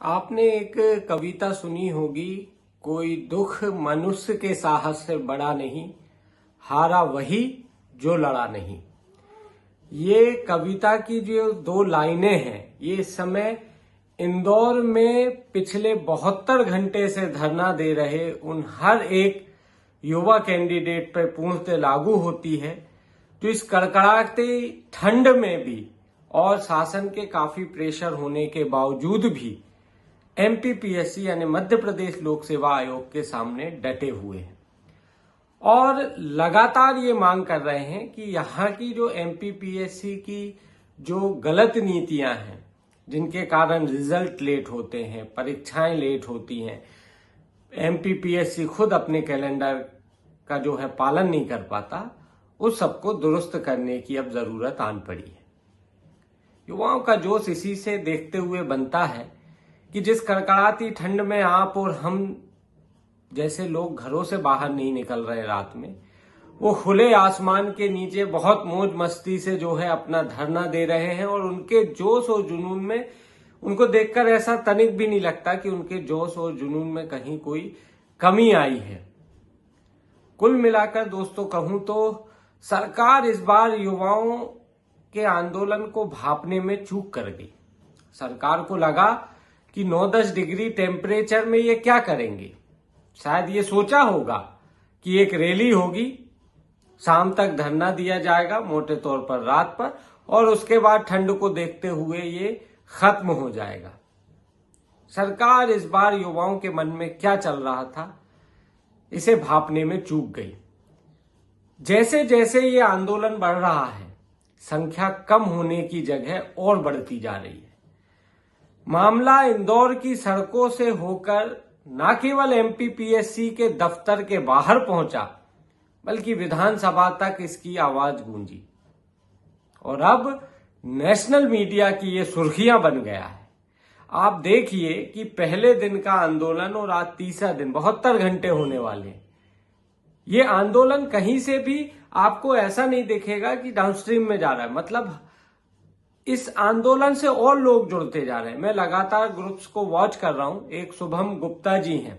आपने एक कविता सुनी होगी, कोई दुख मनुष्य के साहस से बड़ा नहीं, हारा वही जो लड़ा नहीं। ये कविता की जो दो लाइनें हैं, ये इस समय इंदौर में पिछले 72 घंटे से धरना दे रहे उन हर एक युवा कैंडिडेट पर पूर्णतः लागू होती है, जो इस कड़कड़ाती ठंड में भी और शासन के काफी प्रेशर होने के बावजूद भी एमपीपीएससी यानी मध्य प्रदेश लोक सेवा आयोग के सामने डटे हुए हैं और लगातार ये मांग कर रहे हैं कि यहाँ की जो एमपीपीएससी की जो गलत नीतियां हैं, जिनके कारण रिजल्ट लेट होते हैं, परीक्षाएं लेट होती हैं, एमपीपीएससी खुद अपने कैलेंडर का जो है पालन नहीं कर पाता, उस सबको दुरुस्त करने की अब जरूरत आन पड़ी है। युवाओं का जोश इसी से देखते हुए बनता है कि जिस कड़कड़ाती ठंड में आप और हम जैसे लोग घरों से बाहर नहीं निकल रहे रात में, वो खुले आसमान के नीचे बहुत मौज मस्ती से जो है अपना धरना दे रहे हैं और उनके जोश और जुनून में उनको देखकर ऐसा तनिक भी नहीं लगता कि उनके जोश और जुनून में कहीं कोई कमी आई है। कुल मिलाकर दोस्तों कहूं तो सरकार इस बार युवाओं के आंदोलन को भांपने में चूक कर गई। सरकार को लगा कि 9-10 डिग्री टेम्परेचर में ये क्या करेंगे। शायद ये सोचा होगा कि एक रैली होगी, शाम तक धरना दिया जाएगा मोटे तौर पर रात पर, और उसके बाद ठंड को देखते हुए ये खत्म हो जाएगा। सरकार इस बार युवाओं के मन में क्या चल रहा था, इसे भांपने में चूक गई। जैसे जैसे ये आंदोलन बढ़ रहा है, संख्या कम होने की जगह और बढ़ती जा रही है। मामला इंदौर की सड़कों से होकर न केवल एमपीपीएससी के दफ्तर के बाहर पहुंचा, बल्कि विधानसभा तक इसकी आवाज गूंजी और अब नेशनल मीडिया की ये सुर्खियां बन गया है। आप देखिए कि पहले दिन का आंदोलन और आज तीसरा दिन, 72 घंटे होने वाले हैं। ये आंदोलन कहीं से भी आपको ऐसा नहीं दिखेगा कि डाउनस्ट्रीम में जा रहा है, मतलब इस आंदोलन से और लोग जुड़ते जा रहे हैं। मैं लगातार ग्रुप्स को वॉच कर रहा हूं। एक शुभम गुप्ता जी हैं,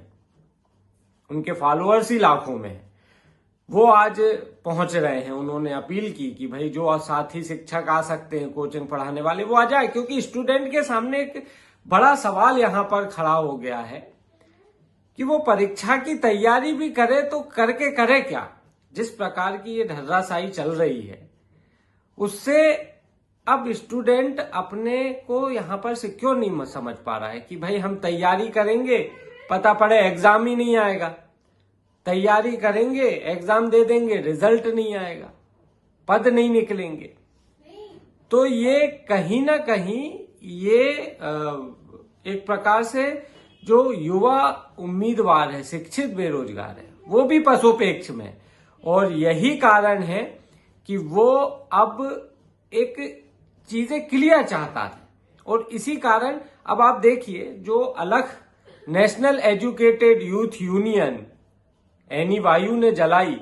उनके फॉलोअर्स ही लाखों में हैं। वो आज पहुंच रहे हैं। उन्होंने अपील की कि भाई जो साथी शिक्षक आ सकते हैं, कोचिंग पढ़ाने वाले, वो आ जाए, क्योंकि स्टूडेंट के सामने एक बड़ा सवाल यहां पर खड़ा हो गया है कि वो परीक्षा की तैयारी भी करे तो करके करे क्या। जिस प्रकार की ये धर्राशाही चल रही है, उससे अब स्टूडेंट अपने को यहां पर सिक्योर नहीं समझ पा रहा है कि भाई हम तैयारी करेंगे, पता पड़े एग्जाम ही नहीं आएगा, तैयारी करेंगे, एग्जाम दे देंगे, रिजल्ट नहीं आएगा, पद नहीं निकलेंगे। तो ये कहीं ना कहीं ये एक प्रकार से जो युवा उम्मीदवार है, शिक्षित बेरोजगार है, वो भी पशुपेक्ष में, और यही कारण है कि वो अब एक चीजें क्लियर चाहता है। और इसी कारण अब आप देखिए, जो अलग नेशनल एजुकेटेड यूथ यूनियन एनईवायू ने जलाई,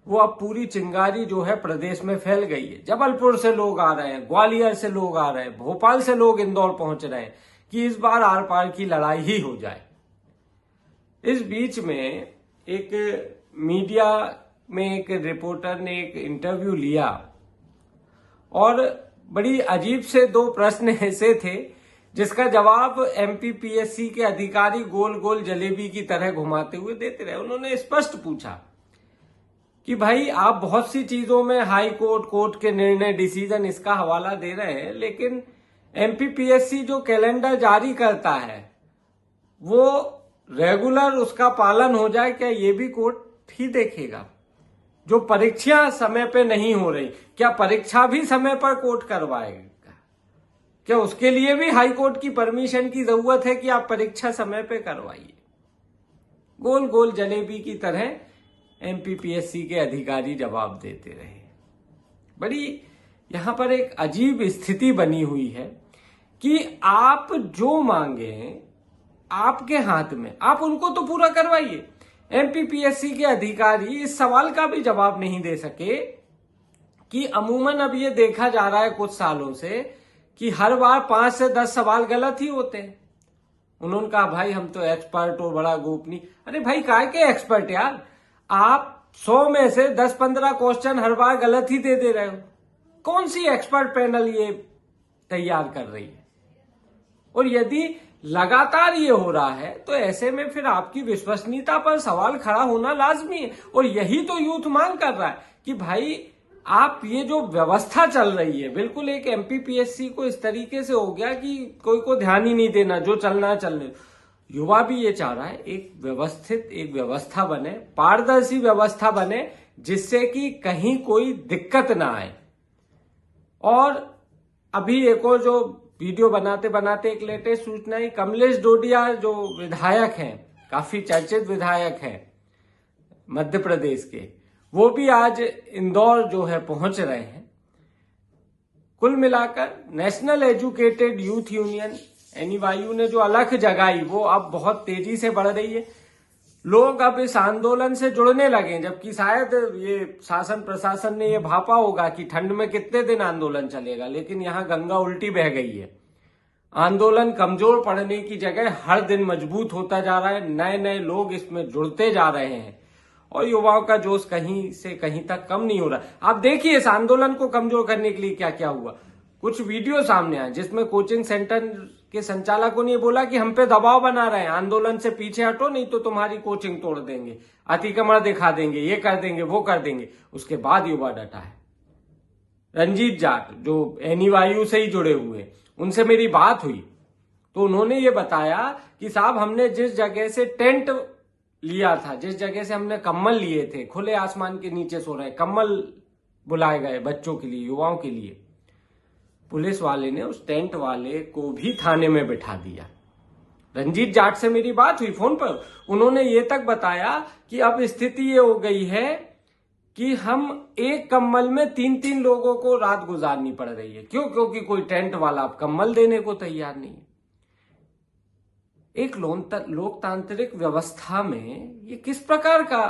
वो अब पूरी चिंगारी जो है प्रदेश में फैल गई है। जबलपुर से लोग आ रहे हैं, ग्वालियर से लोग आ रहे हैं, भोपाल से लोग इंदौर पहुंच रहे हैं कि इस बार आर पार की लड़ाई ही हो जाए। इस बीच में एक मीडिया में एक रिपोर्टर ने एक इंटरव्यू लिया और बड़ी अजीब से 2 प्रश्न ऐसे थे जिसका जवाब एमपीपीएससी के अधिकारी गोल गोल जलेबी की तरह घुमाते हुए देते रहे। उन्होंने स्पष्ट पूछा कि भाई आप बहुत सी चीजों में हाई कोर्ट, कोर्ट के निर्णय, डिसीजन, इसका हवाला दे रहे हैं, लेकिन एमपीपीएससी जो कैलेंडर जारी करता है वो रेगुलर उसका पालन हो जाए, क्या ये भी कोर्ट ही देखेगा? जो परीक्षा समय पे नहीं हो रही, क्या परीक्षा भी समय पर कोर्ट करवाएगा? क्या उसके लिए भी हाई कोर्ट की परमिशन की जरूरत है कि आप परीक्षा समय पे करवाइए? गोल गोल जलेबी की तरह एमपीपीएससी के अधिकारी जवाब देते रहे। बड़ी यहां पर एक अजीब स्थिति बनी हुई है कि आप जो मांगे आपके हाथ में, आप उनको तो पूरा करवाइए। एमपीपीएससी के अधिकारी इस सवाल का भी जवाब नहीं दे सके कि अमूमन अब ये देखा जा रहा है कुछ सालों से कि हर बार 5 से 10 सवाल गलत ही होते हैं। उन्होंने कहा भाई हम तो एक्सपर्ट हो, बड़ा गोपनीय। अरे भाई काय के एक्सपर्ट यार, आप 100 में से 10-15 क्वेश्चन हर बार गलत ही दे रहे हो। कौन सी एक्सपर्ट पैनल ये तैयार कर रही है? और यदि लगातार ये हो रहा है तो ऐसे में फिर आपकी विश्वसनीयता पर सवाल खड़ा होना लाजमी है। और यही तो यूथ मांग कर रहा है कि भाई आप ये जो व्यवस्था चल रही है, बिल्कुल एक एमपीपीएससी को इस तरीके से हो गया कि कोई को ध्यान ही नहीं देना, जो चलना है चलने। युवा भी ये चाह रहा है एक व्यवस्थित एक व्यवस्था बने, पारदर्शी व्यवस्था बने, जिससे कि कहीं कोई दिक्कत ना आए। और अभी एक और जो वीडियो बनाते बनाते एक लेटेस्ट सूचना है, कमलेश डोडिया जो विधायक हैं, काफी चर्चित विधायक हैं मध्य प्रदेश के, वो भी आज इंदौर जो है पहुंच रहे हैं। कुल मिलाकर national educated youth union NEYU ने जो अलख जगाई वो अब बहुत तेजी से बढ़ रही है। लोग अब इस आंदोलन से जुड़ने लगे, जबकि शायद ये शासन प्रशासन ने ये भापा होगा कि ठंड में कितने दिन आंदोलन चलेगा, लेकिन यहां गंगा उल्टी बह गई है। आंदोलन कमजोर पड़ने की जगह हर दिन मजबूत होता जा रहा है, नए नए लोग इसमें जुड़ते जा रहे हैं और युवाओं का जोश कहीं से कहीं तक कम नहीं हो रहा। आप देखिए इस आंदोलन को कमजोर करने के लिए क्या क्या हुआ। कुछ वीडियो सामने आए जिसमें कोचिंग सेंटर के संचालकों ने बोला कि हम पे दबाव बना रहे हैं, आंदोलन से पीछे हटो नहीं तो तुम्हारी कोचिंग तोड़ देंगे, अतिक्रमण दिखा देंगे, ये कर देंगे, वो कर देंगे। उसके बाद युवा डटा है। रंजीत जाट जो NEYU से ही जुड़े हुए, उनसे मेरी बात हुई तो उन्होंने ये बताया कि साहब हमने जिस जगह से टेंट लिया था, जिस जगह से हमने कम्बल लिए थे, खुले आसमान के नीचे सो रहे, कम्बल बुलाए गए बच्चों के लिए, युवाओं के लिए, पुलिस वाले ने उस टेंट वाले को भी थाने में बिठा दिया। रंजीत जाट से मेरी बात हुई फोन पर, उन्होंने ये तक बताया कि अब स्थिति ये हो गई है कि हम एक कम्बल में 3-3 लोगों को रात गुजारनी पड़ रही है। क्यों? क्योंकि कोई टेंट वाला अब कम्बल देने को तैयार नहीं है। एक लोकतांत्रिक व्यवस्था में ये किस प्रकार का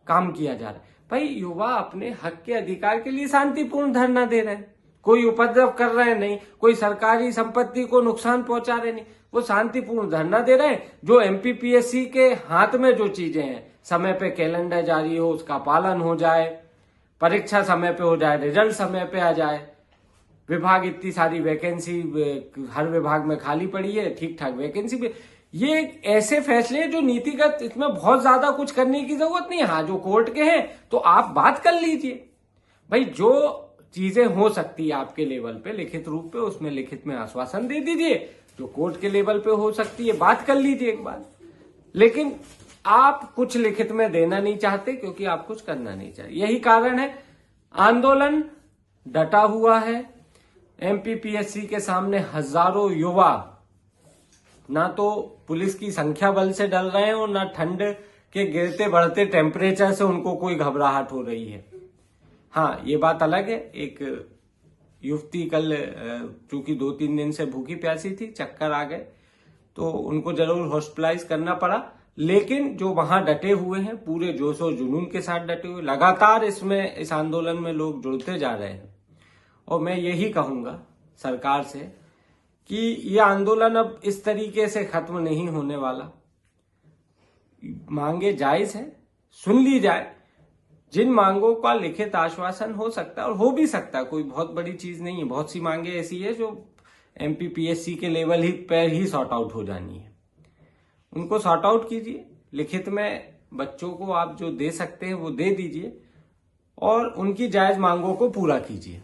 काम किया जा रहा है? भाई युवा अपने हक के अधिकार के लिए शांतिपूर्ण धरना दे रहे हैं, कोई उपद्रव कर रहे हैं नहीं, कोई सरकारी संपत्ति को नुकसान पहुंचा रहे नहीं, वो शांतिपूर्ण धरना दे रहे हैं। जो एमपीपीएससी के हाथ में जो चीजें हैं, समय पे कैलेंडर जारी हो, उसका पालन हो जाए, परीक्षा समय पे हो जाए, रिजल्ट समय पे आ जाए, विभाग इतनी सारी वैकेंसी हर विभाग में खाली पड़ी है, ठीक ठाक वैकेंसी भी, ये ऐसे फैसले जो नीतिगत, इसमें बहुत ज्यादा कुछ करने की जरूरत नहीं है। हाँ, जो कोर्ट के हैं तो आप बात कर लीजिए भाई, जो चीजें हो सकती है आपके लेवल पे लिखित रूप पे, उसमें लिखित में आश्वासन दे दीजिए। जो कोर्ट के लेवल पे हो सकती है बात कर लीजिए एक बार, लेकिन आप कुछ लिखित में देना नहीं चाहते क्योंकि आप कुछ करना नहीं चाहते। यही कारण है आंदोलन डटा हुआ है। एमपीपीएससी के सामने हजारों युवा ना तो पुलिस की संख्या बल से डर रहे हैं और ना ठंड के गिरते बढ़ते टेम्परेचर से उनको कोई घबराहट हो रही है। हाँ, ये बात अलग है, एक युवती कल चूंकि 2-3 दिन से भूखी प्यासी थी, चक्कर आ गए तो उनको जरूर हॉस्पिटलाइज करना पड़ा, लेकिन जो वहां डटे हुए हैं, पूरे जोश और जुनून के साथ डटे हुए, लगातार इस आंदोलन में लोग जुड़ते जा रहे हैं। और मैं यही कहूंगा सरकार से कि यह आंदोलन अब इस तरीके से खत्म नहीं होने वाला। मांगे जायज है, सुन ली जाए। जिन मांगों का लिखित आश्वासन हो सकता है और हो भी सकता है, कोई बहुत बड़ी चीज नहीं है, बहुत सी मांगे ऐसी है जो एमपीपीएससी के लेवल ही पर ही सॉर्ट आउट हो जानी है, उनको सॉर्ट आउट कीजिए। लिखित में बच्चों को आप जो दे सकते हैं वो दे दीजिए और उनकी जायज मांगों को पूरा कीजिए।